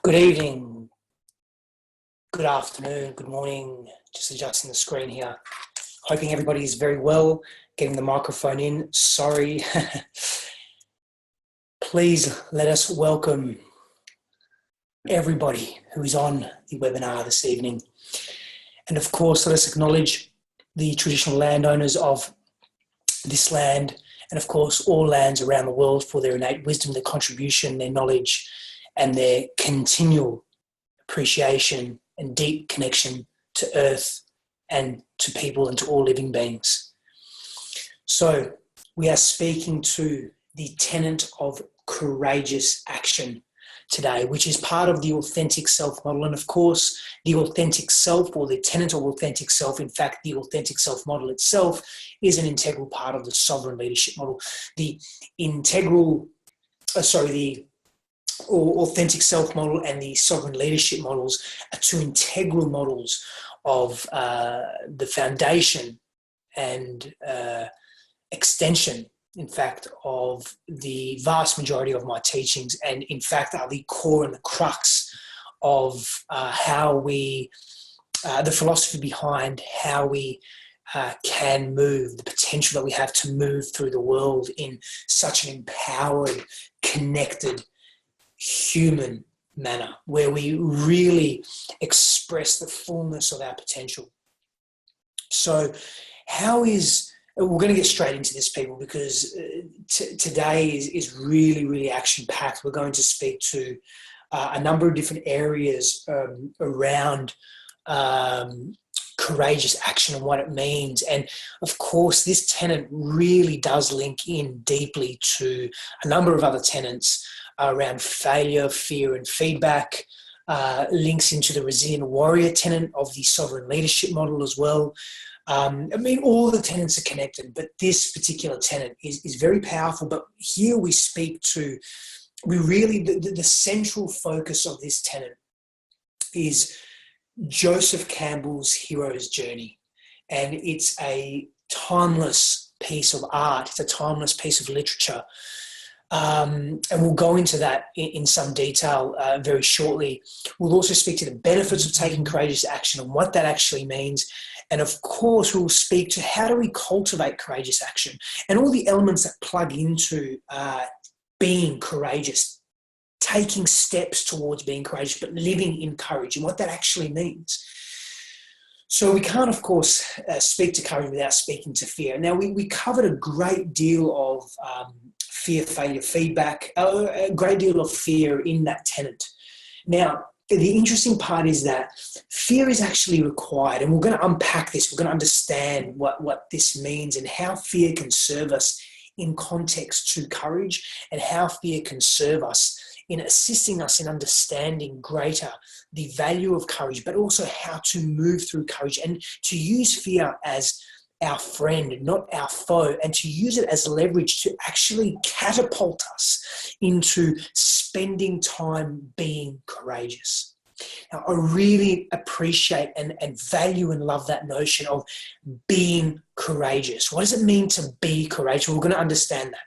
Good evening, good afternoon, good morning. Just adjusting the screen here. Hoping everybody is very well, getting the microphone in. Sorry. Please let us welcome everybody who is on the webinar this evening. And of course, let us acknowledge the traditional landowners of this land and of course all lands around the world for their innate wisdom, their contribution, their knowledge, and their continual appreciation and deep connection to earth and to people and to all living beings. So we are speaking to the tenet of courageous action today, which is part of the authentic self model. And of course, the authentic self, or the tenet of authentic self, in fact, the authentic self model itself is an integral part of the sovereign leadership model. The authentic self model and the sovereign leadership models are two integral models of the foundation and extension, in fact, of the vast majority of my teachings, and in fact are the core and the crux of how we, the philosophy behind how we can move, the potential that we have to move through the world in such an empowered, connected, human manner, where we really express the fullness of our potential. So we're going to get straight into this, people, because today is really, really action-packed. We're going to speak to a number of different areas around courageous action and what it means. And of course, this tenet really does link in deeply to a number of other tenets around failure, fear, and feedback, links into the resilient warrior tenet of the sovereign leadership model as well. All the tenets are connected, but this particular tenet is very powerful. But here we speak to, the central focus of this tenet is Joseph Campbell's hero's journey. And it's a timeless piece of art. It's a timeless piece of literature. And we'll go into that in some detail very shortly. We'll also speak to the benefits of taking courageous action and what that actually means. And of course, we'll speak to how do we cultivate courageous action and all the elements that plug into being courageous, taking steps towards being courageous, but living in courage and what that actually means. So we can't, of course, speak to courage without speaking to fear. Now, we covered a great deal of fear, failure, feedback, a great deal of fear in that tenet. Now, the interesting part is that fear is actually required, and we're going to unpack this. We're going to understand what this means and how fear can serve us in context to courage, and how fear can serve us in assisting us in understanding greater the value of courage, but also how to move through courage and to use fear as our friend, not our foe, and to use it as leverage to actually catapult us into spending time being courageous. Now, I really appreciate and value and love that notion of being courageous. What does it mean to be courageous? We're going to understand that.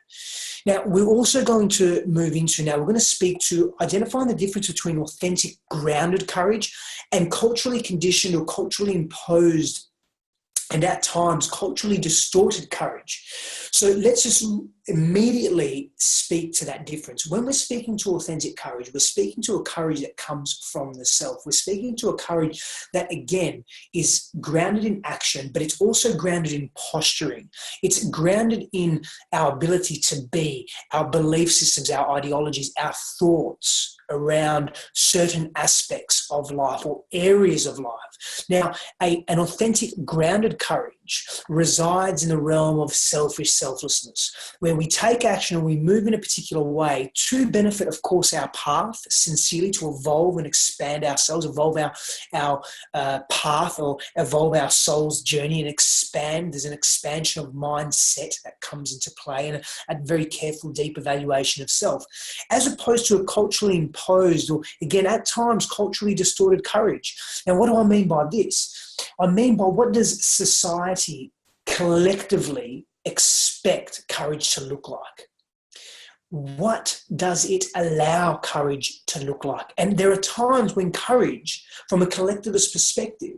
Now, we're also going to move into, we're going to speak to identifying the difference between authentic, grounded courage and culturally conditioned or culturally imposed, and at times culturally distorted courage. So let's just immediately speak to that difference. When we're speaking to authentic courage, we're speaking to a courage that comes from the self. We're speaking to a courage that, again, is grounded in action, but it's also grounded in posturing. It's grounded in our ability to be, our belief systems, our ideologies, our thoughts around certain aspects of life or areas of life. Now, an authentic, grounded courage resides in the realm of selfish selflessness, where we take action and we move in a particular way to benefit, of course, our path, sincerely to evolve and expand ourselves, evolve our path, or evolve our soul's journey and expand. There's an expansion of mindset that comes into play, and a very careful, deep evaluation of self, as opposed to a culturally imposed, or again, at times, culturally distorted courage. Now, what do I mean by this? I mean by, what does society collectively expect courage to look like? what does it allow courage to look like? And there are times when courage, from a collectivist perspective,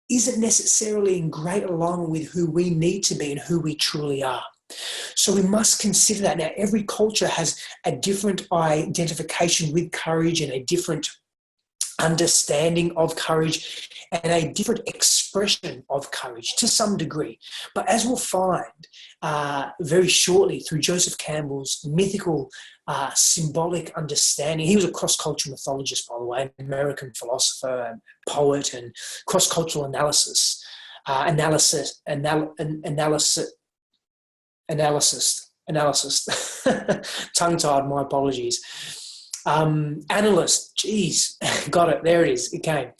isn't necessarily in great alignment with who we need to be and who we truly are. So we must consider that. Now, every culture has a different identification with courage and a different understanding of courage and a different expression of courage to some degree. But as we'll find very shortly through Joseph Campbell's mythical, symbolic understanding, he was a cross-cultural mythologist, by the way, an American philosopher and poet, and cross-cultural analysis, tongue-tied, my apologies. Analyst, geez, got it, there it is, it came.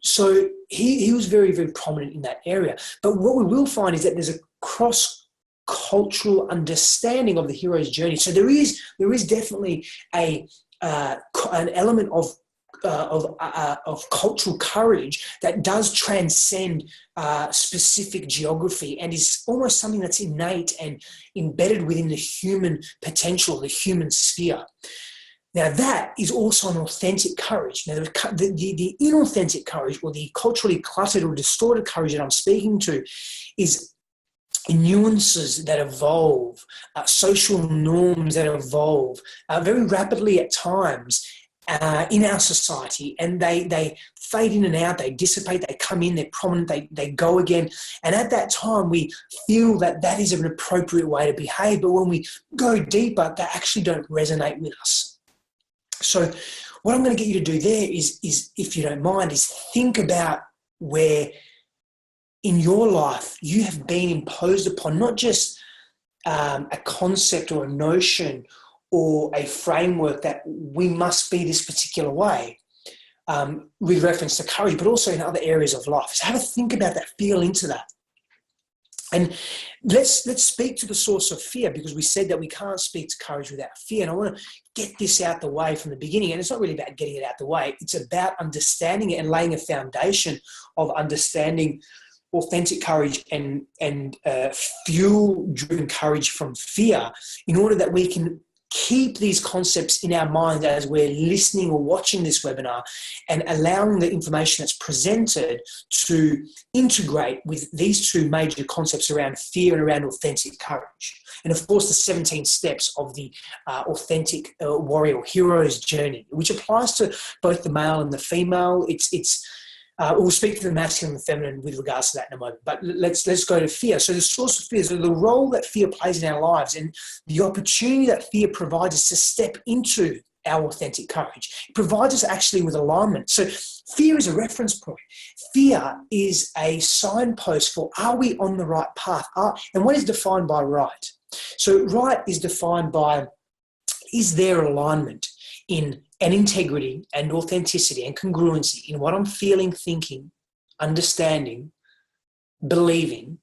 So he was very, very prominent in that area. But what we will find is that there's a cross-cultural understanding of the hero's journey. So there is definitely an element of cultural courage that does transcend specific geography and is almost something that's innate and embedded within the human potential, the human sphere. Now, that is also an authentic courage. Now, the inauthentic courage, or the culturally cluttered or distorted courage that I'm speaking to, is nuances that evolve, social norms that evolve very rapidly at times in our society, and they fade in and out, they dissipate, they come in, they're prominent, they go again. And at that time, we feel that that is an appropriate way to behave. But when we go deeper, they actually don't resonate with us. So what I'm going to get you to do there is, if you don't mind, is think about where in your life you have been imposed upon not just a concept or a notion or a framework that we must be this particular way with reference to courage, but also in other areas of life. So have a think about that, feel into that. And let's speak to the source of fear, because we said that we can't speak to courage without fear. And I want to get this out the way from the beginning. And it's not really about getting it out the way. It's about understanding it and laying a foundation of understanding authentic courage and fuel-driven courage from fear, in order that we can keep these concepts in our mind as we're listening or watching this webinar, and allowing the information that's presented to integrate with these two major concepts around fear and around authentic courage. And of course, the 17 steps of the authentic warrior or hero's journey, which applies to both the male and the female. We'll speak to the masculine and the feminine with regards to that in a moment. But let's go to fear. So the source of fear, so the role that fear plays in our lives, and the opportunity that fear provides us to step into our authentic courage. It provides us actually with alignment. So fear is a reference point. Fear is a signpost for, are we on the right path? And what is defined by right? So right is defined by, is there alignment in an integrity and authenticity and congruency in what I'm feeling, thinking, understanding, believing,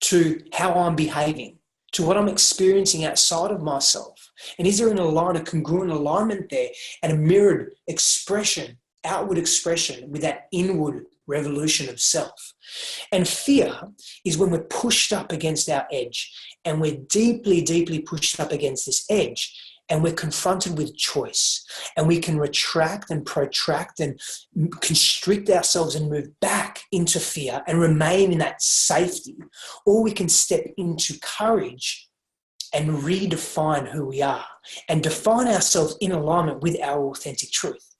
to how I'm behaving, to what I'm experiencing outside of myself? And is there a congruent alignment there, and a mirrored expression, outward expression, with that inward revolution of self? And fear is when we're pushed up against our edge, and we're deeply, deeply pushed up against this edge, and we're confronted with choice, and we can retract and protract and constrict ourselves and move back into fear and remain in that safety, or we can step into courage and redefine who we are and define ourselves in alignment with our authentic truth.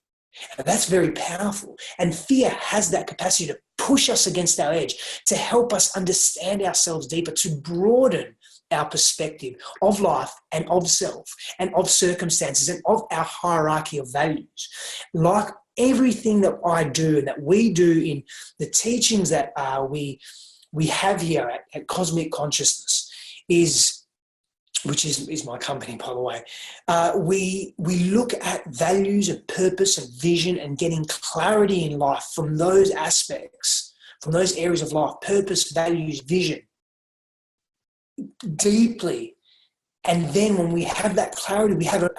And that's very powerful. And fear has that capacity to push us against our edge, to help us understand ourselves deeper, to broaden our perspective of life and of self and of circumstances and of our hierarchy of values. Like everything that I do and that we do in the teachings that we have here at Cosmic Consciousness, which is my company, by the way, we look at values and purpose and vision and getting clarity in life from those aspects, from those areas of life, purpose, values, vision, deeply And then when we have that clarity, we have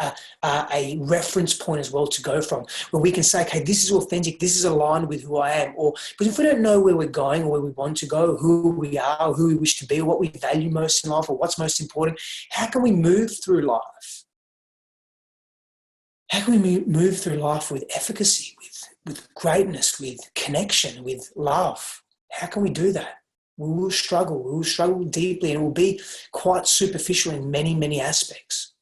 a reference point as well to go from, where we can say, okay, this is authentic, this is aligned with who I am. But if we don't know where we're going or where we want to go, who we are, or who we wish to be, or what we value most in life, or what's most important, how can we move through life? How can we move through life with efficacy, with greatness, with connection, with love? How can we do that? We will struggle deeply, and it will be quite superficial in many, many aspects.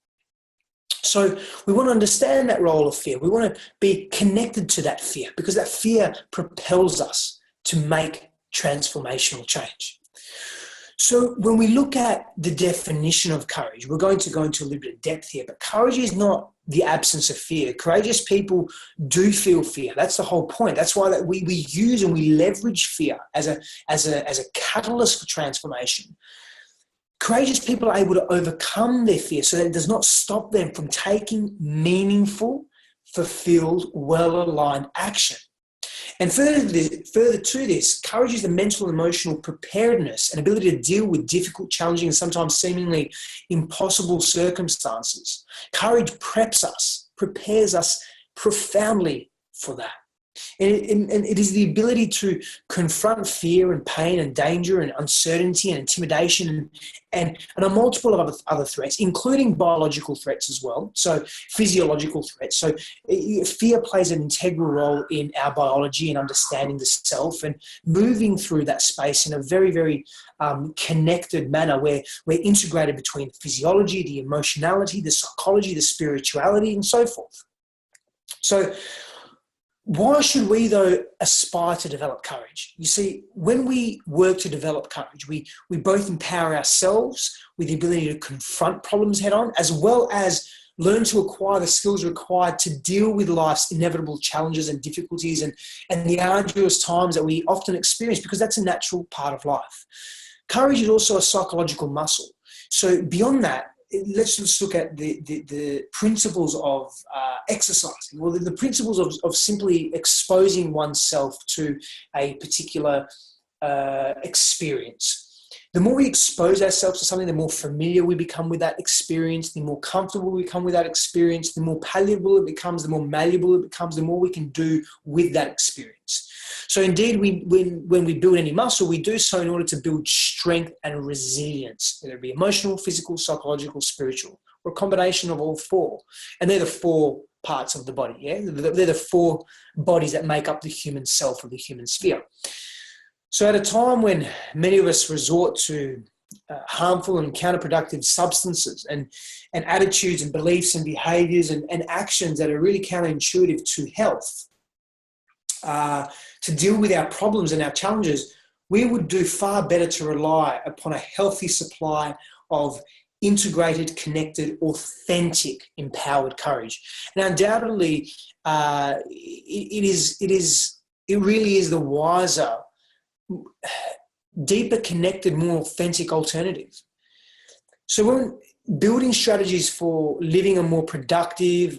So we want to understand that role of fear. We want to be connected to that fear, because that fear propels us to make transformational change. So when we look at the definition of courage, we're going to go into a little bit of depth here, but courage is not the absence of fear. Courageous people do feel fear. That's the whole point. That's why we use and we leverage fear as a catalyst for transformation. Courageous people are able to overcome their fear so that it does not stop them from taking meaningful, fulfilled, well-aligned action. And further to this, courage is the mental and emotional preparedness and ability to deal with difficult, challenging, and sometimes seemingly impossible circumstances. Courage prepares us profoundly for that. And it is the ability to confront fear and pain and danger and uncertainty and intimidation and a multiple of other threats, including biological threats as well, so physiological threats. So fear plays an integral role in our biology and understanding the self and moving through that space in a very, very connected manner where we're integrated between the physiology, the emotionality, the psychology, the spirituality, and so forth. So why should we, though, aspire to develop courage? You see, when we work to develop courage, we both empower ourselves with the ability to confront problems head on, as well as learn to acquire the skills required to deal with life's inevitable challenges and difficulties and the arduous times that we often experience, because that's a natural part of life. Courage is also a psychological muscle. So beyond that, let's look at the principles of exercising. Well, the principles of simply exposing oneself to a particular experience. The more we expose ourselves to something, the more familiar we become with that experience, the more comfortable we become with that experience, the more palatable it becomes, the more malleable it becomes, the more we can do with that experience. So indeed, when we build any muscle, we do so in order to build strength and resilience, whether it be emotional, physical, psychological, spiritual, or a combination of all four. And they're the four parts of the body, yeah? They're the four bodies that make up the human self or the human sphere. So at a time when many of us resort to harmful and counterproductive substances and attitudes and beliefs and behaviors and actions that are really counterintuitive to health, to deal with our problems and our challenges, we would do far better to rely upon a healthy supply of integrated, connected, authentic, empowered courage. And undoubtedly, it really is the wiser, deeper, connected, more authentic alternative. So when building strategies for living a more productive,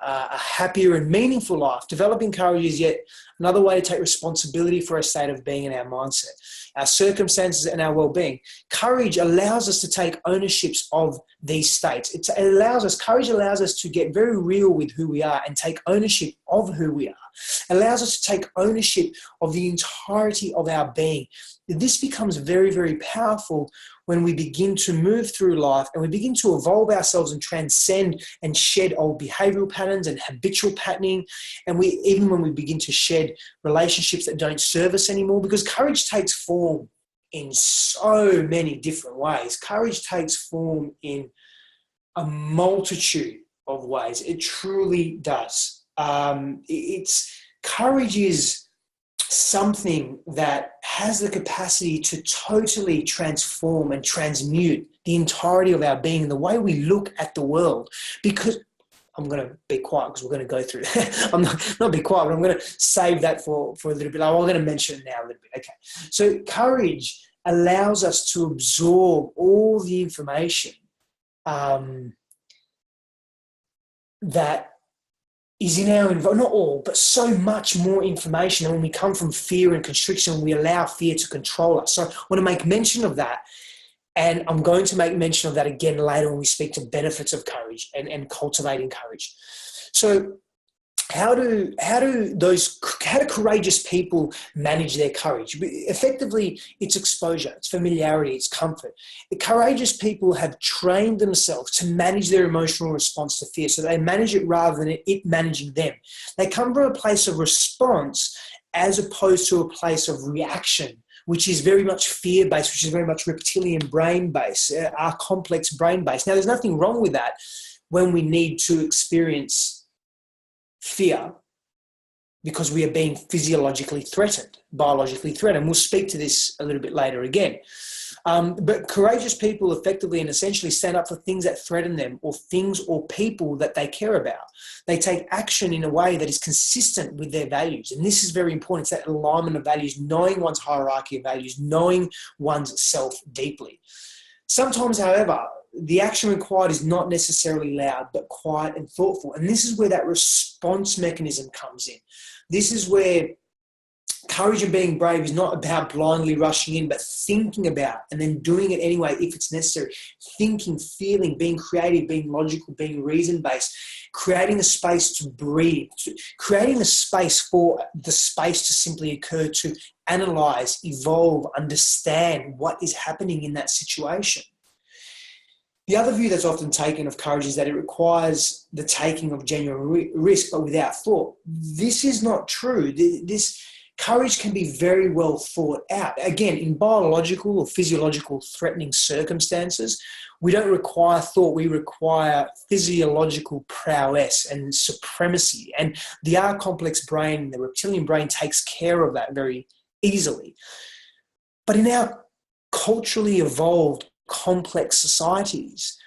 a happier and meaningful life, developing courage is yet another way to take responsibility for our state of being and our mindset, our circumstances and our well-being. Courage allows us to take ownerships of these states. Courage allows us to get very real with who we are and take ownership of who we are. It allows us to take ownership of the entirety of our being. This becomes very, very powerful when we begin to move through life and we begin to evolve ourselves and transcend and shed old behavioral patterns and habitual patterning. And even when we begin to shed relationships that don't serve us anymore, because courage takes form in so many different ways. Courage takes form in a multitude of ways. It truly does. Courage is something that has the capacity to totally transform and transmute the entirety of our being and the way we look at the world. Because I'm going to be quiet because we're going to go through that. I'm not be quiet, but I'm going to save that for a little bit. I'm going to mention it now a little bit. Okay. So courage allows us to absorb all the information that is in our environment, not all, but so much more information. And when we come from fear and constriction, we allow fear to control us. So I want to make mention of that. And I'm going to make mention of that again later when we speak to benefits of courage and cultivating courage. So how do courageous people manage their courage? Effectively, it's exposure, it's familiarity, it's comfort. The courageous people have trained themselves to manage their emotional response to fear, so they manage it rather than it managing them. They come from a place of response as opposed to a place of reaction, which is very much fear-based, which is very much reptilian brain-based, our complex brain-based. Now, there's nothing wrong with that when we need to experience fear because we are being physiologically threatened, biologically threatened. We'll speak to this a little bit later again. But courageous people effectively and essentially stand up for things that threaten them or things or people that they care about. They take action in a way that is consistent with their values. And this is very important. It's that alignment of values, knowing one's hierarchy of values, knowing one's self deeply. Sometimes, however, the action required is not necessarily loud, but quiet and thoughtful. And this is where that response mechanism comes in. This is where courage and being brave is not about blindly rushing in, but thinking about and then doing it anyway if it's necessary. Thinking, feeling, being creative, being logical, being reason-based, creating a space to breathe, creating a space for the space to simply occur, to analyze, evolve, understand what is happening in that situation. The other view that's often taken of courage is that it requires the taking of genuine risk, but without thought. This is not true. This courage can be very well thought out. Again, in biological or physiological threatening circumstances, we don't require thought. We require physiological prowess and supremacy. And the R complex brain, the reptilian brain, takes care of that very easily. But in our culturally evolved complex societies,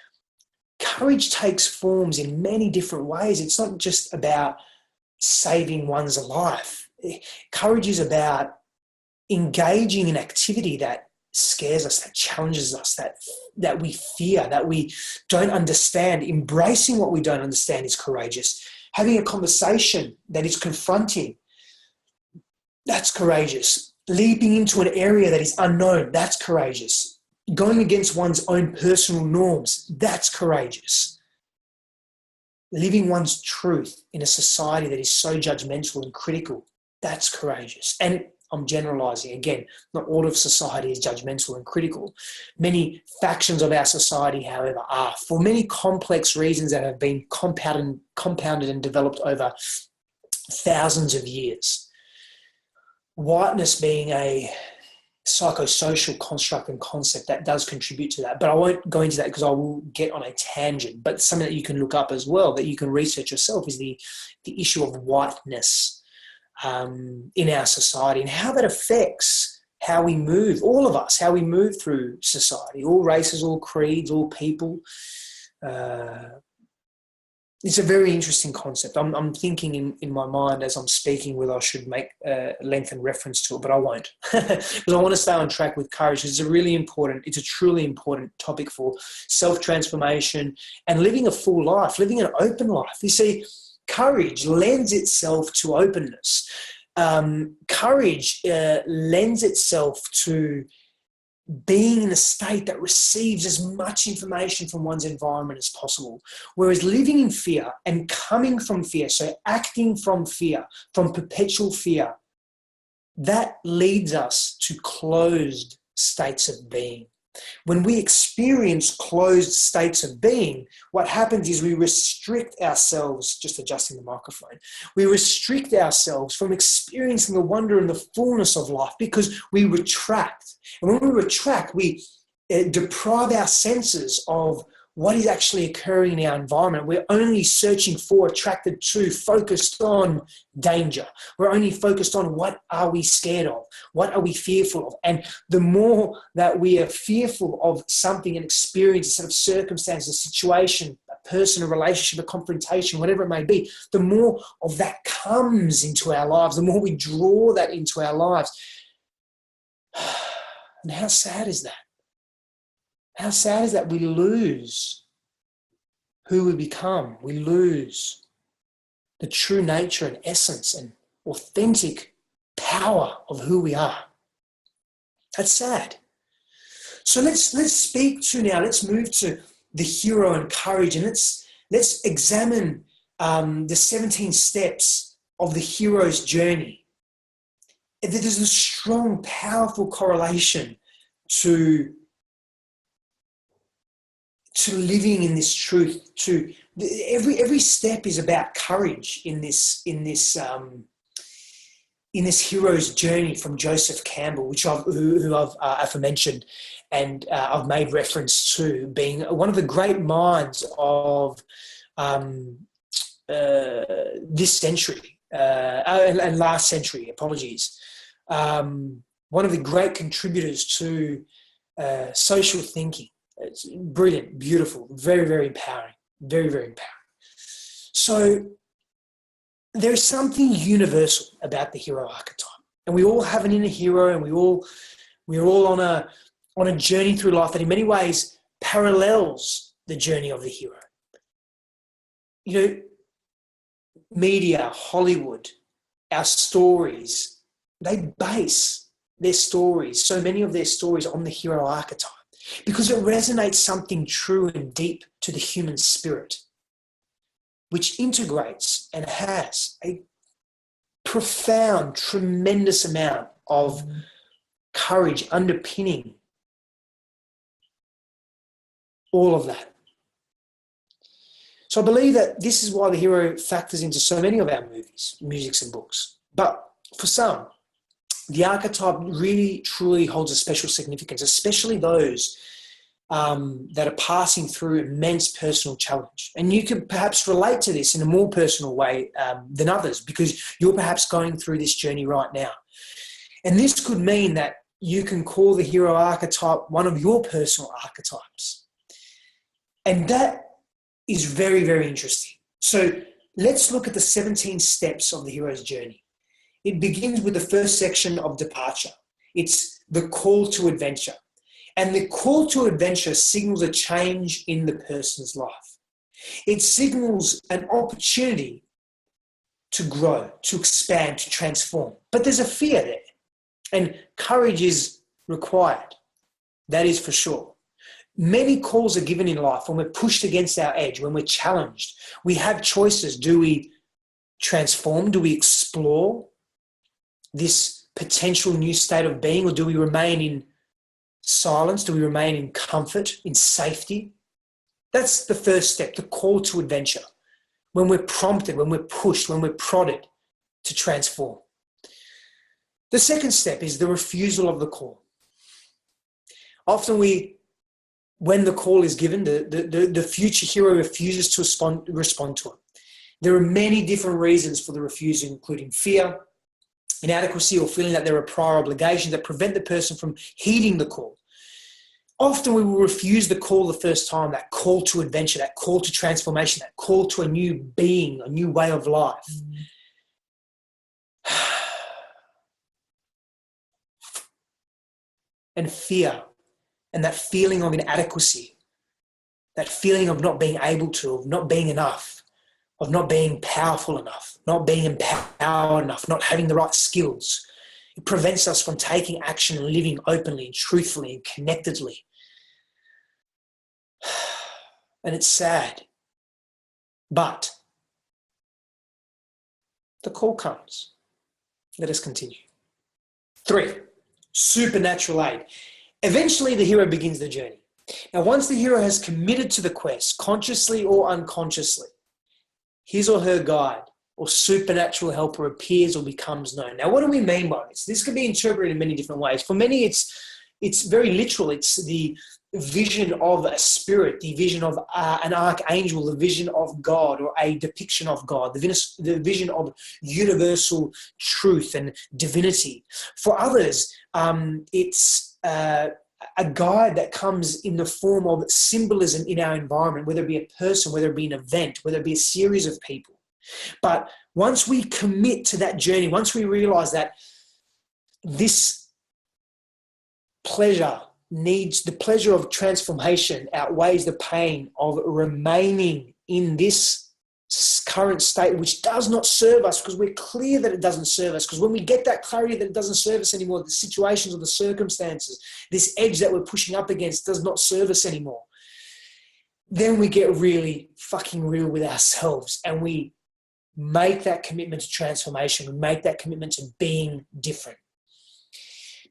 courage takes forms in many different ways. It's not just about saving one's life. Courage is about engaging in activity that scares us, that challenges us, that we fear, that we don't understand. Embracing what we don't understand is courageous. Having a conversation that is confronting, that's courageous. Leaping into an area that is unknown, that's courageous. Going against one's own personal norms, that's courageous. Living one's truth in a society that is so judgmental and critical, that's courageous. And I'm generalizing again, not all of society is judgmental and critical. Many factions of our society, however, are, for many complex reasons that have been compounded and developed over thousands of years. Whiteness being a psychosocial construct and concept that does contribute to that. But I won't go into that because I will get on a tangent. But something that you can look up as well, that you can research yourself, is the issue of whiteness in our society and how that affects how we move, all of us, how we move through society, all races, all creeds, all people. It's a very interesting concept. I'm thinking in my mind as I'm speaking whether I should make lengthen reference to it, but I won't because I want to stay on track with courage. It's a truly important topic for self-transformation and living a full life, living an open life. You see, courage lends itself to openness. Courage lends itself to being in a state that receives as much information from one's environment as possible. Whereas living in fear and coming from fear, so acting from fear, from perpetual fear, that leads us to closed states of being. When we experience closed states of being, what happens is we restrict ourselves, just adjusting the microphone, we restrict ourselves from experiencing the wonder and the fullness of life because we retract. And when we retract, we deprive our senses of what is actually occurring in our environment. We're only searching for, attracted to, focused on danger. We're only focused on what are we scared of? What are we fearful of? And the more that we are fearful of something, an experience, a set of circumstances, a situation, a person, a relationship, a confrontation, whatever it may be, the more of that comes into our lives, the more we draw that into our lives. And how sad is that? How sad is that we lose who we become? We lose the true nature and essence and authentic power of who we are. That's sad. So let's speak to now. Let's move to the hero and courage, and let's examine the 17 steps of the hero's journey. There's a strong, powerful correlation to living in this truth. To every step is about courage in this hero's journey from Joseph Campbell, which who I've mentioned, and I've made reference to being one of the great minds of this century and last century. Apologies. One of the great contributors to social thinking. It's brilliant, beautiful, very, very empowering, very, very empowering. So there's something universal about the hero archetype, and we all have an inner hero, and we're all on a journey through life that in many ways parallels the journey of the hero. You know, media, Hollywood, our stories, they base their stories, so many of their stories, on the hero archetype, because it resonates something true and deep to the human spirit, which integrates and has a profound, tremendous amount of courage underpinning all of that. So I believe that this is why the hero factors into so many of our movies, musics and books. But for some, the archetype really, truly holds a special significance, especially those that are passing through immense personal challenge. And you could perhaps relate to this in a more personal way than others, because you're perhaps going through this journey right now. And this could mean that you can call the hero archetype one of your personal archetypes. And that is very, very interesting. So let's look at the 17 steps of the hero's journey. It begins with the first section of departure. It's the call to adventure. And the call to adventure signals a change in the person's life. It signals an opportunity to grow, to expand, to transform. But there's a fear there. And courage is required. That is for sure. Many calls are given in life when we're pushed against our edge, when we're challenged. We have choices. Do we transform? Do we explore this potential new state of being, or do we remain in silence? Do we remain in comfort, in safety? That's the first step, the call to adventure. When we're prompted, when we're pushed, when we're prodded to transform. The second step is the refusal of the call. Often when the call is given, the future hero refuses to respond to it. There are many different reasons for the refusal, including fear, inadequacy, or feeling that there are prior obligations that prevent the person from heeding the call. Often we will refuse the call the first time, that call to adventure, that call to transformation, that call to a new being, a new way of life. And fear, and that feeling of inadequacy, that feeling of not being able to, of not being enough, of not being powerful enough, not being empowered enough, not having the right skills. It prevents us from taking action and living openly and truthfully and connectedly. And it's sad. But the call comes. Let us continue. 3, supernatural aid. Eventually, the hero begins the journey. Now, once the hero has committed to the quest, consciously or unconsciously, his or her guide or supernatural helper appears or becomes known. Now, what do we mean by this? This can be interpreted in many different ways. For many, it's very literal. It's the vision of a spirit, the vision of an archangel, the vision of God, or a depiction of God, the vision of universal truth and divinity. For others, it's a guide that comes in the form of symbolism in our environment, whether it be a person, whether it be an event, whether it be a series of people. But once we commit to that journey, once we realize that this pleasure the pleasure of transformation outweighs the pain of remaining in this current state, which does not serve us, because we're clear that it doesn't serve us. Because when we get that clarity that it doesn't serve us anymore, the situations or the circumstances, this edge that we're pushing up against does not serve us anymore, then we get really fucking real with ourselves and we make that commitment to transformation. We make that commitment to being different.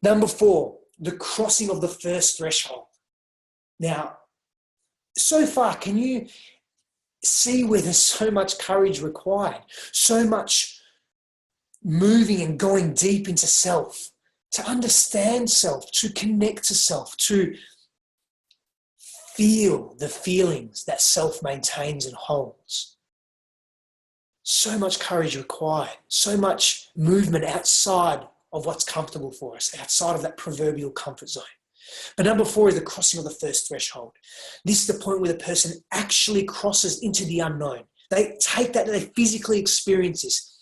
Number 4, the crossing of the first threshold. Now, so far, can you see where there's so much courage required, so much moving and going deep into self, to understand self, to connect to self, to feel the feelings that self maintains and holds? So much courage required, so much movement outside of what's comfortable for us, outside of that proverbial comfort zone. But number 4 is the crossing of the first threshold. This is the point where the person actually crosses into the unknown. They take that, they physically experience this,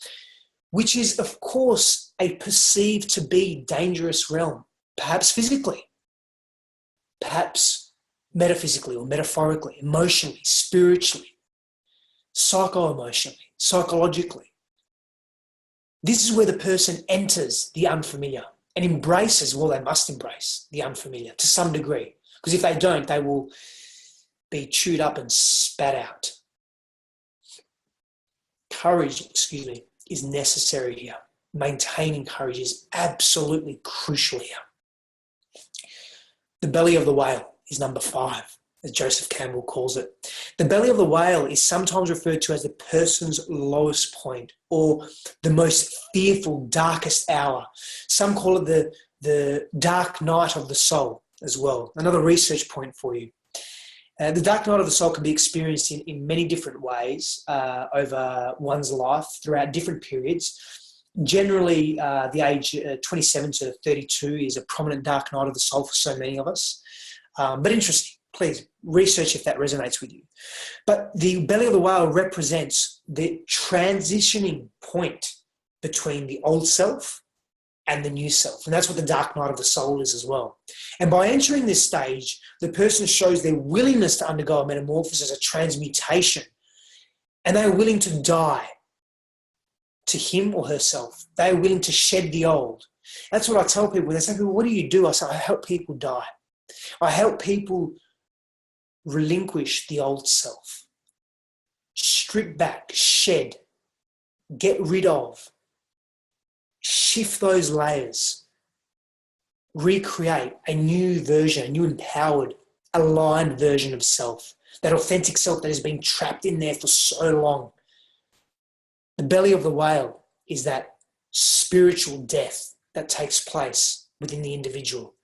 which is, of course, a perceived to be dangerous realm, perhaps physically, perhaps metaphysically or metaphorically, emotionally, spiritually, psycho-emotionally, psychologically. This is where the person enters the unfamiliar and embraces, well, they must embrace the unfamiliar to some degree, because if they don't, they will be chewed up and spat out. Courage, is necessary here. Maintaining courage is absolutely crucial here. The belly of the whale is number 5, as Joseph Campbell calls it. The belly of the whale is sometimes referred to as the person's lowest point or the most fearful, darkest hour. Some call it the dark night of the soul as well. Another research point for you. The dark night of the soul can be experienced in many different ways over one's life throughout different periods. Generally, the age 27 to 32 is a prominent dark night of the soul for so many of us. But interesting. Please research if that resonates with you. But the belly of the whale represents the transitioning point between the old self and the new self. And that's what the dark night of the soul is as well. And by entering this stage, the person shows their willingness to undergo a metamorphosis, a transmutation, and they are willing to die to him or herself. They are willing to shed the old. That's what I tell people. They say, what do you do? I say, I help people die. I help people relinquish the old self, strip back, shed, get rid of, shift those layers, recreate a new version, a new empowered, aligned version of self, that authentic self that has been trapped in there for so long. The belly of the whale is that spiritual death that takes place within the individual.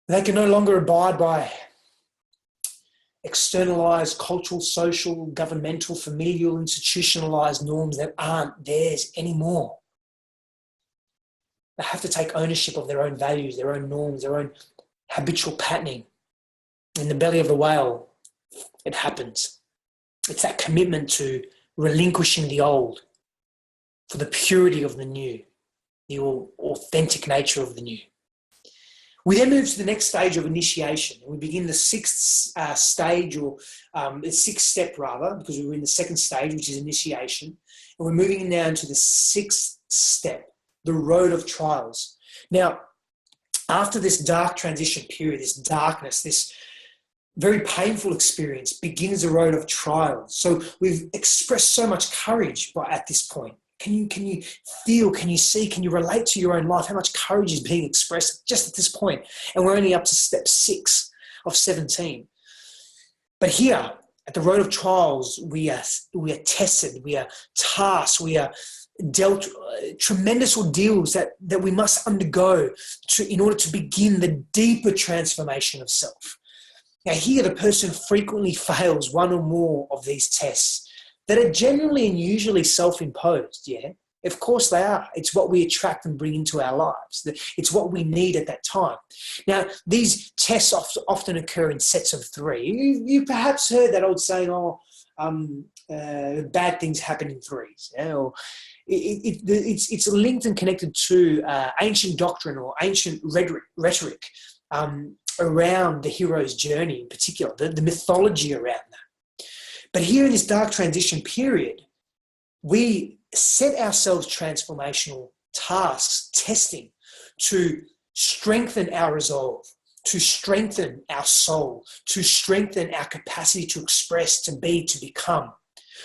They can no longer abide by externalized cultural, social, governmental, familial, institutionalized norms that aren't theirs anymore. They have to take ownership of their own values, their own norms, their own habitual patterning. In the belly of the whale, it happens. It's that commitment to relinquishing the old for the purity of the new, the authentic nature of the new. We then move to the next stage of initiation. And we begin the 6th stage, or the 6th step rather, because we were in the 2nd stage, which is initiation. And we're moving now into the 6th step, the road of trials. Now, after this dark transition period, this darkness, this very painful experience begins the road of trials. So we've expressed so much courage at this point. Can you feel, can you see, can you relate to your own life? How much courage is being expressed just at this point? And we're only up to step 6 of 17. But here at the road of trials, we are tested, we are tasked, we are dealt tremendous ordeals that we must undergo in order to begin the deeper transformation of self. Now here the person frequently fails one or more of these tests that are generally and usually self-imposed, yeah? Of course they are. It's what we attract and bring into our lives. It's what we need at that time. Now, these tests often occur in sets of 3. You perhaps heard that old saying, bad things happen in 3s. Yeah? Or it's linked and connected to ancient doctrine or ancient rhetoric around the hero's journey in particular, the mythology around that. But here in this dark transition period, we set ourselves transformational tasks, testing, to strengthen our resolve, to strengthen our soul, to strengthen our capacity to express, to be, to become,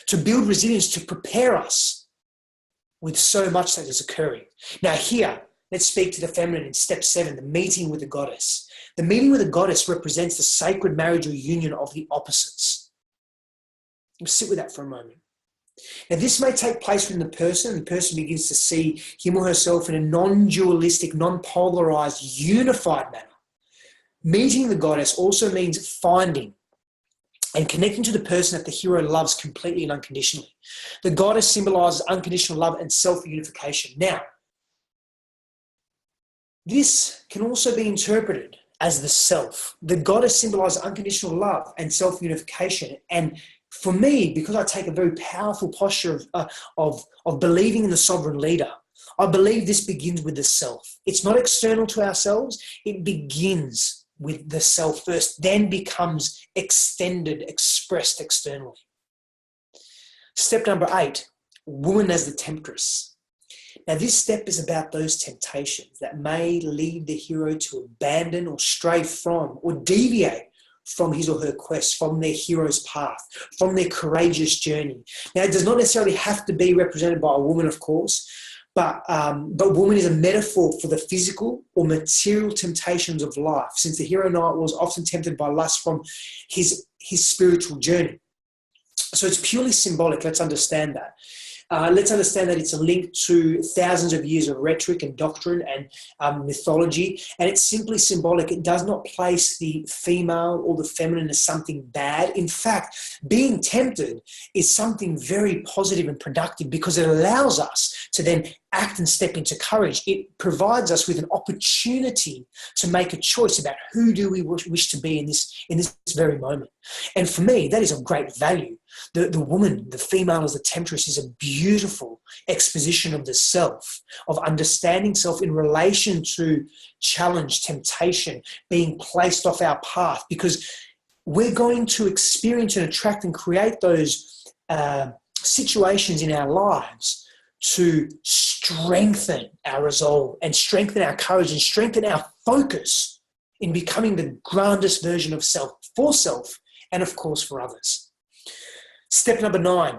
to build resilience, to prepare us with so much that is occurring. Now here, let's speak to the feminine in step 7, the meeting with the goddess. The meeting with the goddess represents the sacred marriage or union of the opposites. We'll sit with that for a moment. Now, this may take place when the person begins to see him or herself in a non-dualistic, non-polarized, unified manner. Meeting the goddess also means finding and connecting to the person that the hero loves completely and unconditionally. The goddess symbolizes unconditional love and self-unification. Now, this can also be interpreted as the self. The goddess symbolizes unconditional love and self-unification. And for me, because I take a very powerful posture of believing in the sovereign leader, I believe this begins with the self. It's not external to ourselves. It begins with the self first, then becomes extended, expressed externally. Step number 8, woman as the temptress. Now, this step is about those temptations that may lead the hero to abandon or stray from or deviate from his or her quest, from their hero's path, from their courageous journey. Now, it does not necessarily have to be represented by a woman, of course, but woman is a metaphor for the physical or material temptations of life, since the hero knight was often tempted by lust from his spiritual journey. So it's purely symbolic. Let's understand that. Let's understand that it's a link to thousands of years of rhetoric and doctrine and mythology, and it's simply symbolic. It does not place the female or the feminine as something bad. In fact, being tempted is something very positive and productive because it allows us to then act and step into courage. It provides us with an opportunity to make a choice about who do we wish to be in this very moment. And for me, that is of great value. The woman, the female as the temptress, is a beautiful exposition of the self, of understanding self in relation to challenge, temptation, being placed off our path, because we're going to experience and attract and create those situations in our lives to strengthen our resolve and strengthen our courage and strengthen our focus in becoming the grandest version of self, for self, and of course for others. Step number 9,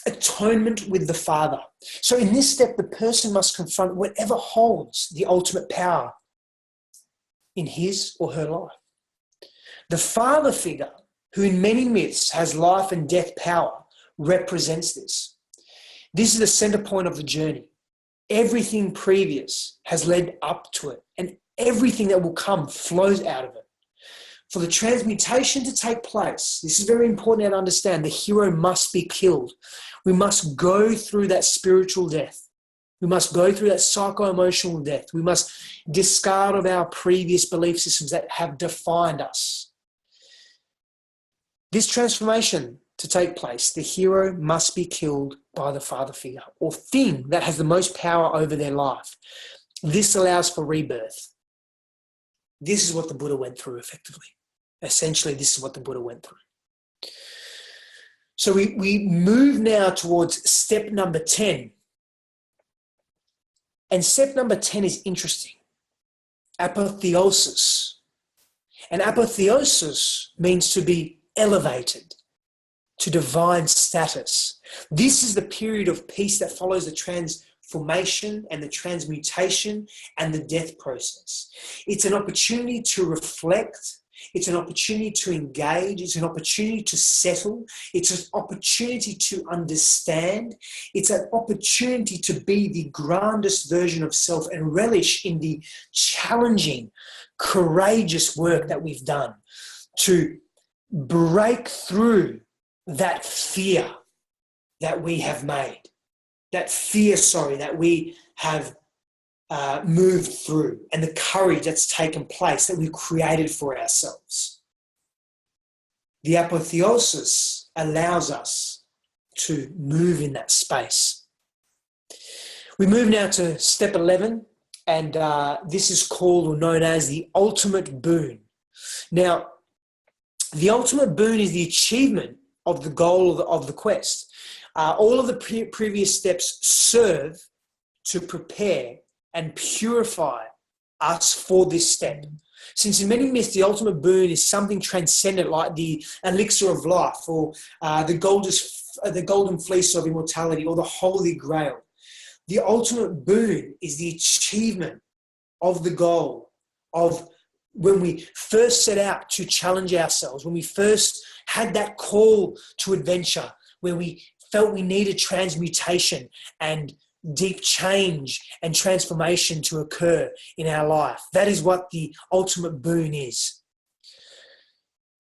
atonement with the Father. So in this step, the person must confront whatever holds the ultimate power in his or her life. The father figure, who in many myths has life and death power, represents this. This is the center point of the journey. Everything previous has led up to it, and everything that will come flows out of it. For the transmutation to take place, this is very important to understand, the hero must be killed. We must go through that spiritual death. We must go through that psycho-emotional death. We must discard of our previous belief systems that have defined us. This transformation to take place, the hero must be killed by the father figure or thing that has the most power over their life. This allows for rebirth. This is what the Buddha went through effectively. Essentially, this is what the Buddha went through. So we move now towards step number 10. And step number 10 is interesting. Apotheosis. And apotheosis means to be elevated to divine status. This is the period of peace that follows the transformation and the transmutation and the death process. It's an opportunity to reflect. It's an opportunity to engage. It's an opportunity to settle. It's an opportunity to understand. It's an opportunity to be the grandest version of self and relish in the challenging, courageous work that we've done to break through that fear that we have made, that we have moved through, and the courage that's taken place that we've created for ourselves. The apotheosis allows us to move in that space. We move now to step 11, and this is called or known as the ultimate boon. Now, the ultimate boon is the achievement of the goal of the quest. All of the previous steps serve to prepare and purify us for this step. Since in many myths, the ultimate boon is something transcendent like the elixir of life or the golden fleece of immortality or the holy grail. The ultimate boon is the achievement of the goal of when we first set out to challenge ourselves, when we first had that call to adventure, where we felt we needed transmutation and deep change and transformation to occur in our life. That is what the ultimate boon is.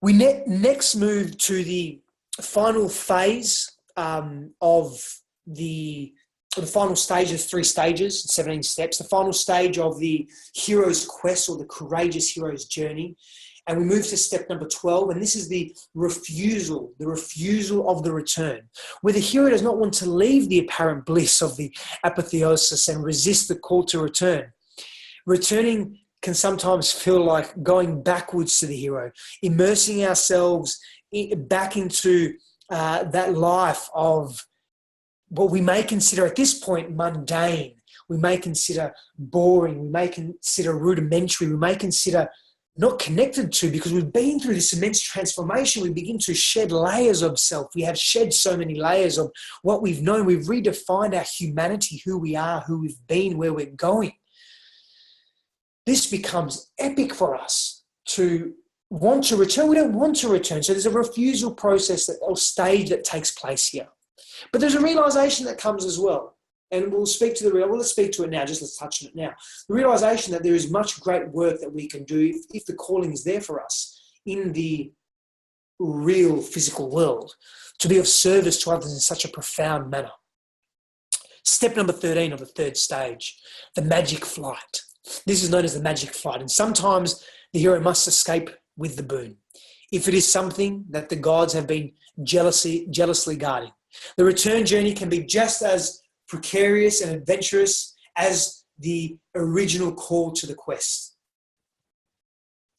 We next move to the final phase of the final stage of 3 stages, 17 steps, the final stage of the hero's quest or the courageous hero's journey. And we move to step number 12, and this is the refusal of the return, where the hero does not want to leave the apparent bliss of the apotheosis and resist the call to return. Returning can sometimes feel like going backwards to the hero, immersing ourselves back into that life of what we may consider at this point mundane, we may consider boring, we may consider rudimentary, we may consider not connected to, because we've been through this immense transformation. We begin to shed layers of self. We have shed so many layers of what we've known. We've redefined our humanity, who we are, who we've been, where we're going. This becomes epic for us to want to return. We don't want to return. So there's a refusal process or stage that takes place here. But there's a realization that comes as well. And let's speak to it now, let's touch on it now. The realization that there is much great work that we can do if the calling is there for us in the real physical world, to be of service to others in such a profound manner. Step number 13 of the 3rd stage, the magic flight. This is known as the magic flight, and sometimes the hero must escape with the boon, if it is something that the gods have been jealously guarding. The return journey can be just as precarious and adventurous as the original call to the quest.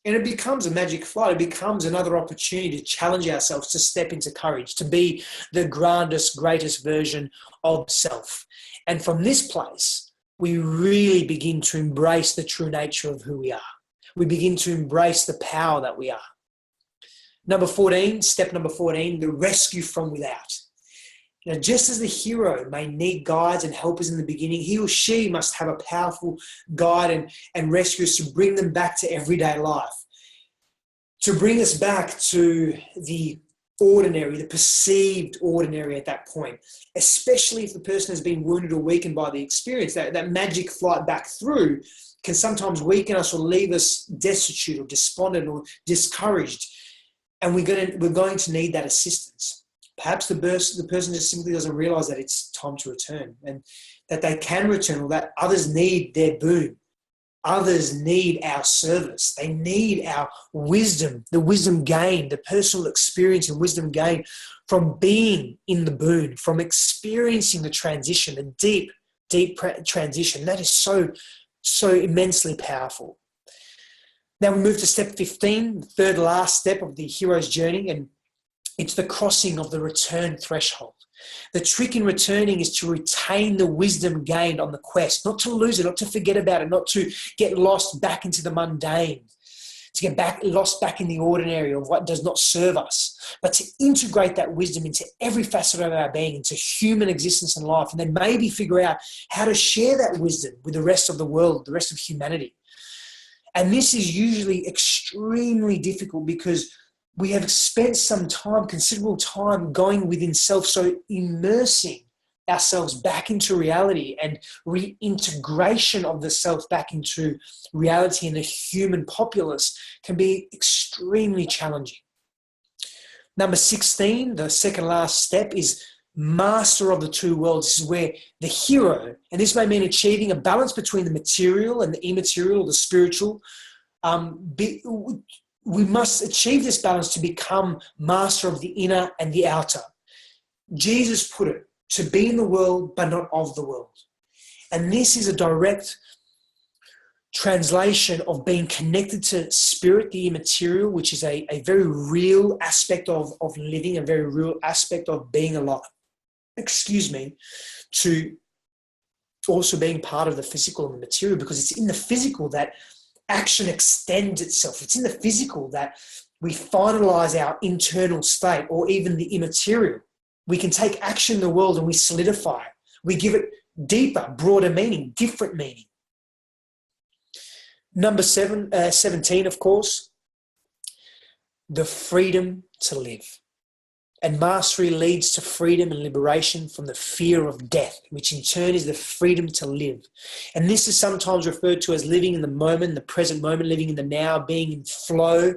And it becomes a magic flight. It becomes another opportunity to challenge ourselves, to step into courage, to be the grandest, greatest version of self. And from this place, we really begin to embrace the true nature of who we are. We begin to embrace the power that we are. Step number 14, the rescue from without. Now, just as the hero may need guides and helpers in the beginning, he or she must have a powerful guide and rescuers to bring them back to everyday life, to bring us back to the ordinary, the perceived ordinary at that point, especially if the person has been wounded or weakened by the experience. That magic flight back through can sometimes weaken us or leave us destitute or despondent or discouraged, and we're going to need that assistance. Perhaps the person just simply doesn't realize that it's time to return and that they can return, or that others need their boon. Others need our service. They need our wisdom, the wisdom gained, the personal experience and wisdom gained from being in the boon, from experiencing the transition, the deep transition. That is so immensely powerful. Now we move to step 15, the 3rd last step of the hero's journey, and it's the crossing of the return threshold. The trick in returning is to retain the wisdom gained on the quest, not to lose it, not to forget about it, not to get lost back into the mundane, to get lost back in the ordinary of what does not serve us, but to integrate that wisdom into every facet of our being, into human existence and life, and then maybe figure out how to share that wisdom with the rest of the world, the rest of humanity. And this is usually extremely difficult because we have spent some time, considerable time, going within self, so immersing ourselves back into reality and reintegration of the self back into reality in the human populace can be extremely challenging. Number 16, the second last step, is master of the 2 worlds. This is where the hero, and this may mean achieving a balance between the material and the immaterial, the spiritual, we must achieve this balance to become master of the inner and the outer. Jesus put it, to be in the world, but not of the world. And this is a direct translation of being connected to spirit, the immaterial, which is a very real aspect of living, a very real aspect of being alive, to also being part of the physical and the material, because it's in the physical that action extends itself. It's in the physical that we finalize our internal state, or even the immaterial. We can take action in the world and we solidify it. We give it deeper, broader meaning, different meaning. Number 17, of course, the freedom to live. And mastery leads to freedom and liberation from the fear of death, which in turn is the freedom to live. And this is sometimes referred to as living in the moment, the present moment, living in the now, being in flow,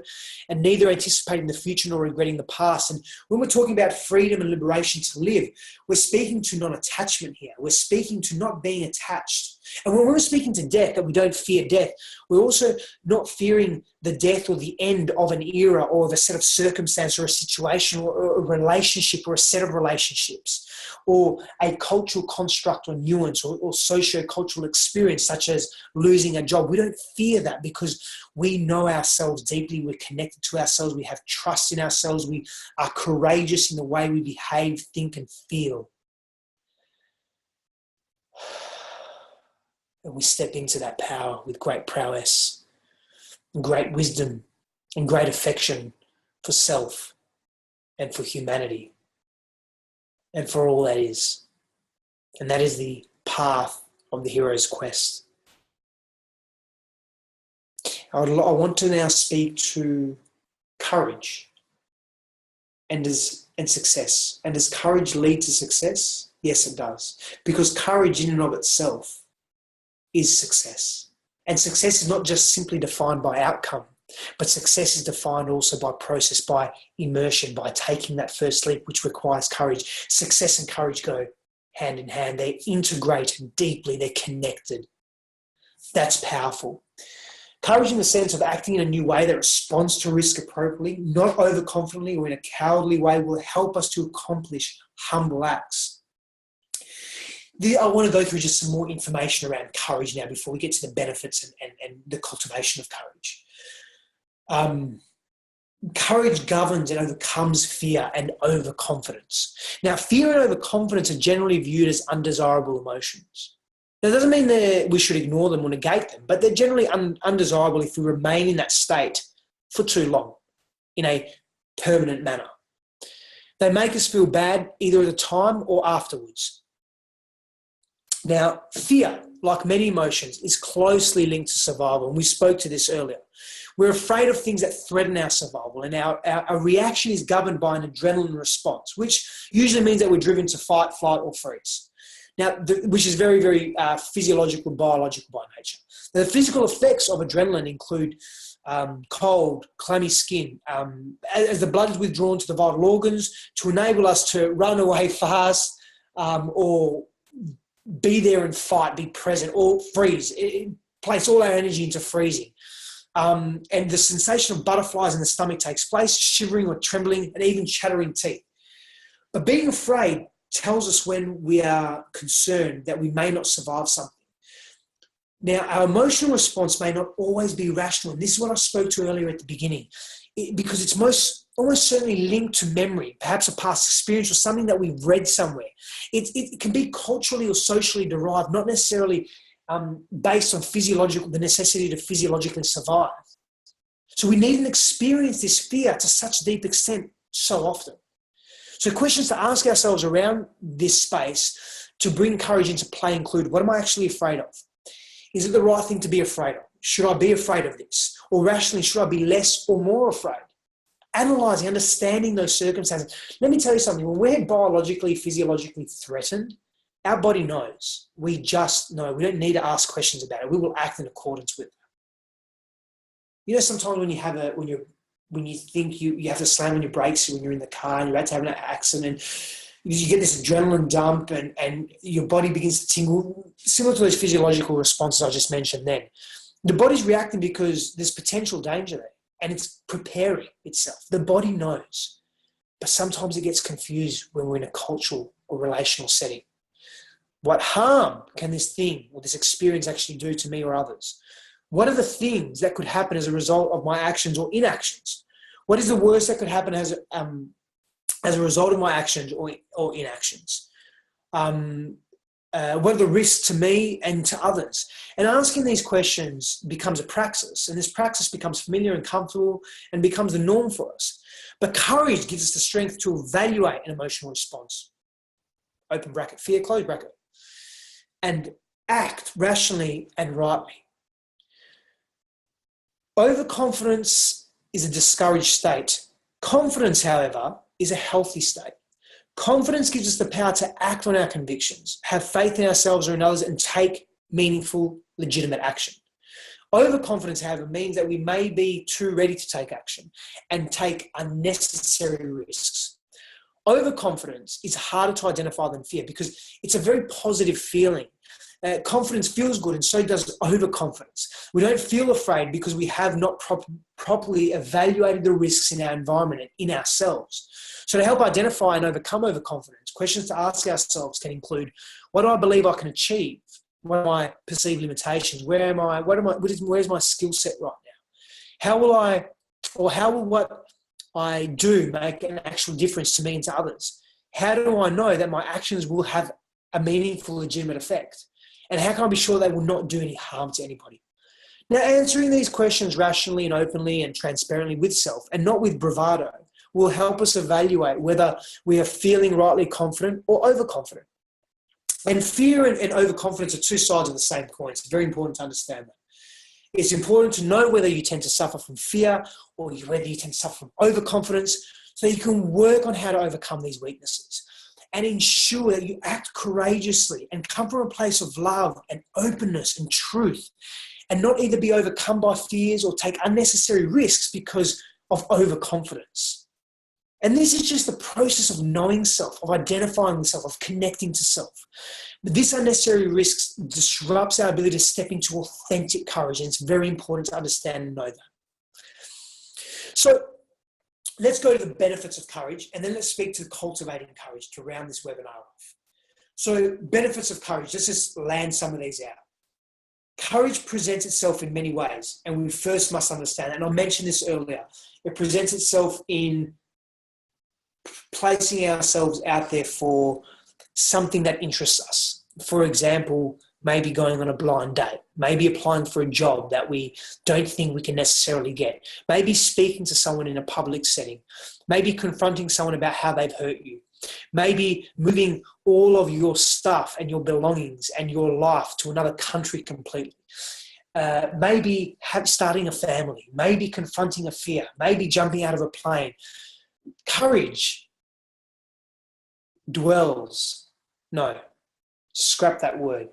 and neither anticipating the future nor regretting the past. And when we're talking about freedom and liberation to live, we're speaking to non-attachment here. We're speaking to not being attached. And when we're speaking to death, that we don't fear death, we're also not fearing the death or the end of an era or of a set of circumstance or a situation or a relationship or a set of relationships or a cultural construct or nuance or socio-cultural experience such as losing a job. We don't fear that because we know ourselves deeply. We're connected to ourselves. We have trust in ourselves. We are courageous in the way we behave, think, and feel. And we step into that power with great prowess, and great wisdom, and great affection for self and for humanity and for all that is. And that is the path of the hero's quest. I want to now speak to courage and success. And does courage lead to success? Yes, it does. Because courage in and of itself is success. And success is not just simply defined by outcome, but success is defined also by process, by immersion, by taking that first leap, which requires courage. Success and courage go hand in hand. They're integrated deeply. They're connected. That's powerful. Courage in the sense of acting in a new way that responds to risk appropriately, not overconfidently or in a cowardly way, will help us to accomplish humble acts. I want to go through just some more information around courage now before we get to the benefits and the cultivation of courage. Courage governs and overcomes fear and overconfidence. Now, fear and overconfidence are generally viewed as undesirable emotions. Now, it doesn't mean that we should ignore them or negate them, but they're generally undesirable if we remain in that state for too long, in a permanent manner. They make us feel bad either at the time or afterwards. Now, fear, like many emotions, is closely linked to survival, and we spoke to this earlier. We're afraid of things that threaten our survival, and our reaction is governed by an adrenaline response, which usually means that we're driven to fight, flight, or freeze. Now, which is very, very physiological, biological by nature. Now, the physical effects of adrenaline include cold, clammy skin, as the blood is withdrawn to the vital organs to enable us to run away fast or be there and fight, be present, or freeze. Place all our energy into freezing. And the sensation of butterflies in the stomach takes place, shivering or trembling, and even chattering teeth. But being afraid tells us when we are concerned that we may not survive something. Now, our emotional response may not always be rational, and this is what I spoke to earlier at the beginning, because it's almost certainly linked to memory, perhaps a past experience or something that we've read somewhere. It can be culturally or socially derived, not necessarily based on the necessity to physiologically survive. So we need to experience this fear to such a deep extent so often. So questions to ask ourselves around this space to bring courage into play include, what am I actually afraid of? Is it the right thing to be afraid of? Should I be afraid of this? Or rationally, should I be less or more afraid? Analysing, understanding those circumstances. Let me tell you something. When we're biologically, physiologically threatened, our body knows. We just know. We don't need to ask questions about it. We will act in accordance with it. You know, sometimes when you think you have to slam on your brakes when you're in the car and you're about to have an accident, you get this adrenaline dump and your body begins to tingle, similar to those physiological responses I just mentioned then. The body's reacting because there's potential danger there and it's preparing itself. The body knows, but sometimes it gets confused when we're in a cultural or relational setting. What harm can this thing or this experience actually do to me or others? What are the things that could happen as a result of my actions or inactions? What is the worst that could happen as a result of my actions or inactions? What are the risks to me and to others? And asking these questions becomes a praxis, and this praxis becomes familiar and comfortable and becomes the norm for us. But courage gives us the strength to evaluate an emotional response, open bracket, fear, close bracket, and act rationally and rightly. Overconfidence is a discouraged state. Confidence, however, is a healthy state. Confidence gives us the power to act on our convictions, have faith in ourselves or in others, and take meaningful, legitimate action. Overconfidence, however, means that we may be too ready to take action and take unnecessary risks. Overconfidence is harder to identify than fear because it's a very positive feeling. Confidence feels good, and so does overconfidence. We don't feel afraid because we have not properly evaluated the risks in our environment and in ourselves. So to help identify and overcome overconfidence, questions to ask ourselves can include, what do I believe I can achieve? What are my perceived limitations? Where's my skill set right now? How will what I do make an actual difference to me and to others? How do I know that my actions will have a meaningful, legitimate effect? And how can I be sure they will not do any harm to anybody? Now, answering these questions rationally and openly and transparently with self, and not with bravado, will help us evaluate whether we are feeling rightly confident or overconfident. And fear and overconfidence are two sides of the same coin. It's very important to understand that. It's important to know whether you tend to suffer from fear or whether you tend to suffer from overconfidence, so you can work on how to overcome these weaknesses and ensure that you act courageously and come from a place of love and openness and truth, and not either be overcome by fears or take unnecessary risks because of overconfidence. And this is just the process of knowing self, of identifying with self, of connecting to self. But this unnecessary risk disrupts our ability to step into authentic courage, and it's very important to understand and know that. So let's go to the benefits of courage, and then let's speak to cultivating courage to round this webinar off. So benefits of courage, let's just land some of these out. Courage presents itself in many ways, and we first must understand that. And I mentioned this earlier. It presents itself in placing ourselves out there for something that interests us. For example, maybe going on a blind date, maybe applying for a job that we don't think we can necessarily get, maybe speaking to someone in a public setting, maybe confronting someone about how they've hurt you, maybe moving all of your stuff and your belongings and your life to another country completely. Maybe starting a family, maybe confronting a fear, maybe jumping out of a plane. Courage scrap that word,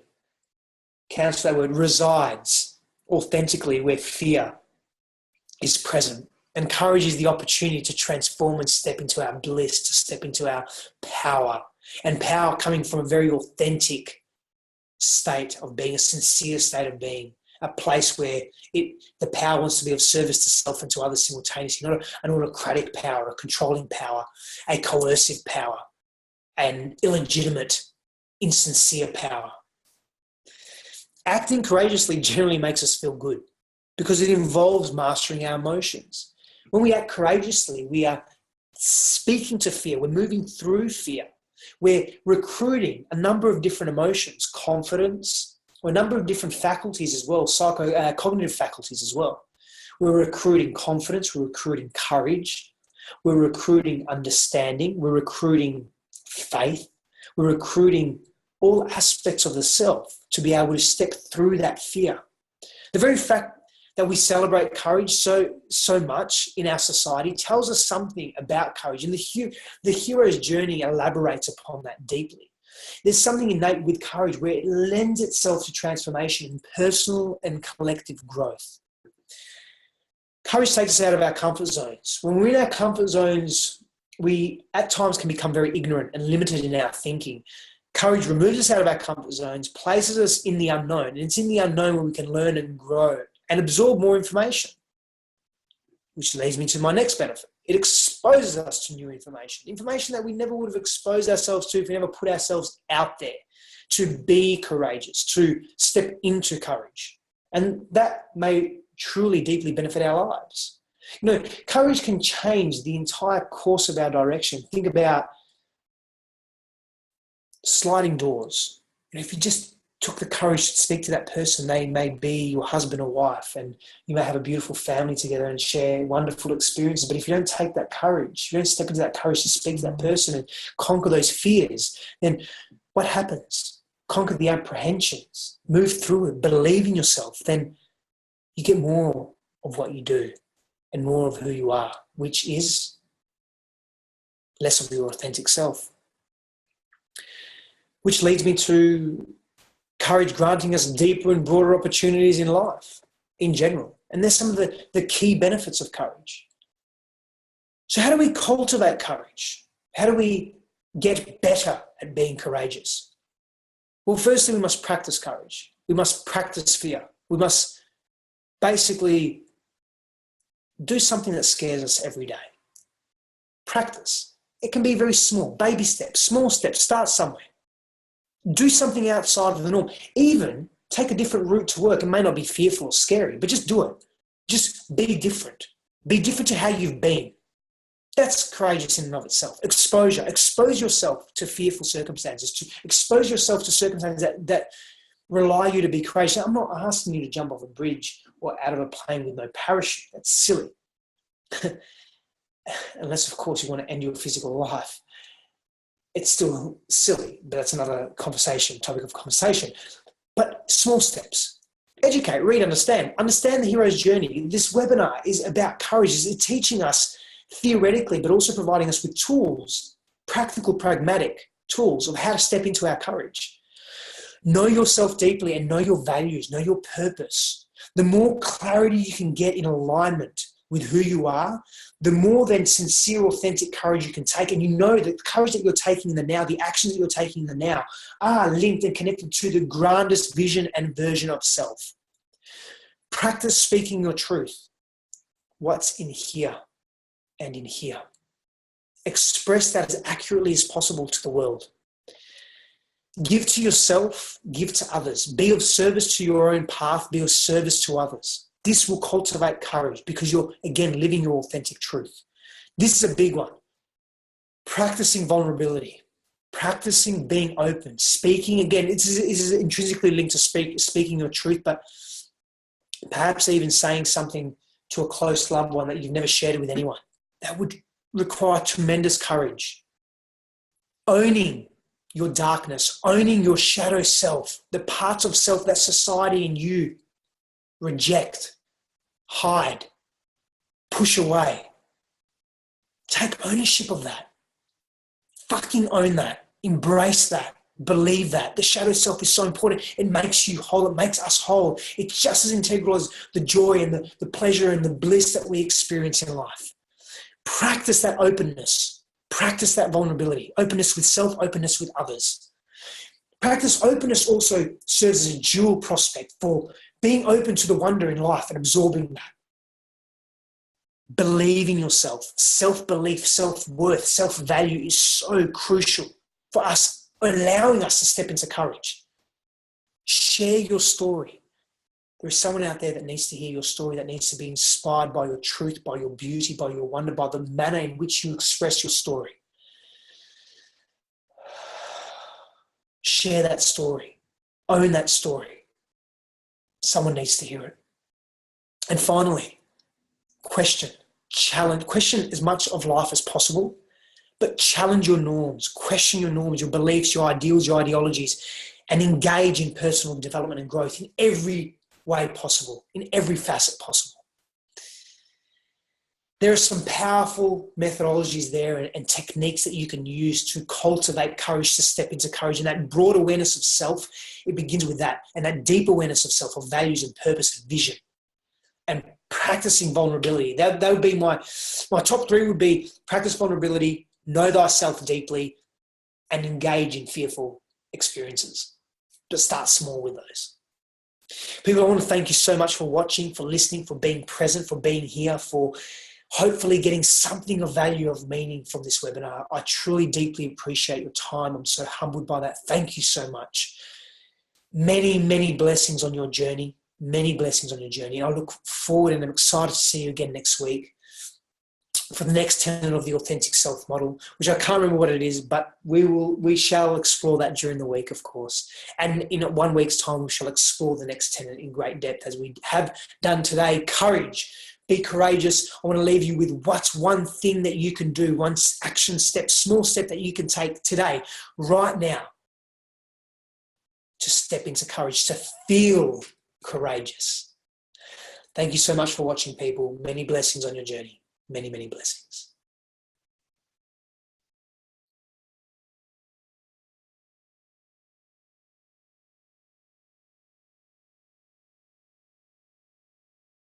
cancel that word, resides authentically where fear is present. And courage is the opportunity to transform and step into our bliss, to step into our power. And power coming from a very authentic state of being, a sincere state of being, a place where the power wants to be of service to self and to others simultaneously, not an autocratic power, a controlling power, a coercive power, an illegitimate, insincere power. Acting courageously generally makes us feel good because it involves mastering our emotions. When we act courageously, we are speaking to fear, we're moving through fear, we're recruiting a number of different emotions, confidence, or a number of different faculties as well, cognitive faculties as well. We're recruiting confidence, we're recruiting courage, we're recruiting understanding, we're recruiting faith, we're recruiting all aspects of the self to be able to step through that fear. The very fact that we celebrate courage so much in our society tells us something about courage, and the hero's journey elaborates upon that deeply. There's something innate with courage where it lends itself to transformation and personal and collective growth. Courage takes us out of our comfort zones. When we're in our comfort zones, we at times can become very ignorant and limited in our thinking. Courage removes us out of our comfort zones, places us in the unknown, and it's in the unknown where we can learn and grow and absorb more information, which leads me to my next benefit. It exposes us to new information that we never would have exposed ourselves to if we never put ourselves out there to be courageous, to step into courage. And that may truly deeply benefit our lives. You know, courage can change the entire course of our direction. Think about sliding doors. And if you just took the courage to speak to that person, they may be your husband or wife, and you may have a beautiful family together and share wonderful experiences. But if you don't take that courage, you don't step into that courage to speak to that person and conquer those fears, then what happens? Conquer the apprehensions, move through it, believe in yourself, then you get more of what you do and more of who you are, which is less of your authentic self. Which leads me to courage granting us deeper and broader opportunities in life in general. And there's some of the key benefits of courage. So how do we cultivate courage? How do we get better at being courageous? Well, firstly, we must practice courage. We must practice fear. We must basically do something that scares us every day. Practice. It can be very small, baby steps, small steps, start somewhere. Do something outside of the norm. Even take a different route to work. It may not be fearful or scary, but just do it. Just be different. Be different to how you've been. That's courageous in and of itself. Exposure. Expose yourself to fearful circumstances. To expose yourself to circumstances that rely you to be courageous. I'm not asking you to jump off a bridge or out of a plane with no parachute. That's silly. Unless, of course, you want to end your physical life. It's still silly, but that's another topic of conversation. But small steps. Educate, read, understand. Understand the hero's journey. This webinar is about courage. It's teaching us theoretically, but also providing us with tools, practical, pragmatic tools of how to step into our courage. Know yourself deeply and know your values, know your purpose. The more clarity you can get in alignment with who you are, the more then sincere, authentic courage you can take. And you know that the courage that you're taking in the now, the actions that you're taking in the now are linked and connected to the grandest vision and version of self. Practice speaking your truth. What's in here and in here. Express that as accurately as possible to the world. Give to yourself, give to others. Be of service to your own path, be of service to others. This will cultivate courage because you're, again, living your authentic truth. This is a big one. Practicing vulnerability, practicing being open, speaking, again, it is intrinsically linked to speaking your truth, but perhaps even saying something to a close loved one that you've never shared with anyone. That would require tremendous courage. Owning your darkness, owning your shadow self, the parts of self that society and you reject, hide, push away. Take ownership of that. Fucking own that. Embrace that. Believe that. The shadow self is so important. It makes you whole. It makes us whole. It's just as integral as the joy and the pleasure and the bliss that we experience in life. Practice that openness. Practice that vulnerability. Openness with self, openness with others. Practice openness also serves as a dual prospect for being open to the wonder in life and absorbing that. Believing yourself, self-belief, self-worth, self-value is so crucial for us, allowing us to step into courage. Share your story. There is someone out there that needs to hear your story, that needs to be inspired by your truth, by your beauty, by your wonder, by the manner in which you express your story. Share that story. Own that story. Someone needs to hear it. And finally, challenge, question as much of life as possible, but challenge your norms, question your norms, your beliefs, your ideals, your ideologies, and engage in personal development and growth in every way possible, in every facet possible. There are some powerful methodologies there and techniques that you can use to cultivate courage, to step into courage, and that broad awareness of self. It begins with that, and that deep awareness of self, of values and purpose and vision, and practicing vulnerability. That would be my top three would be practice vulnerability, know thyself deeply, and engage in fearful experiences. But start small with those. People, I want to thank you so much for watching, for listening, for being present, for being here, for hopefully getting something of value, of meaning from this webinar. I truly, deeply appreciate your time. I'm so humbled by that. Thank you so much. Many, many blessings on your journey. Many blessings on your journey. And I look forward and I'm excited to see you again next week for the next tenet of the authentic self model, which I can't remember what it is, but we shall explore that during the week, of course. And in 1 week's time, we shall explore the next tenet in great depth, as we have done today. Courage. Be courageous. I want to leave you with what's one thing that you can do, one action step, small step that you can take today, right now, to step into courage, to feel courageous. Thank you so much for watching, people. Many blessings on your journey. Many, many blessings.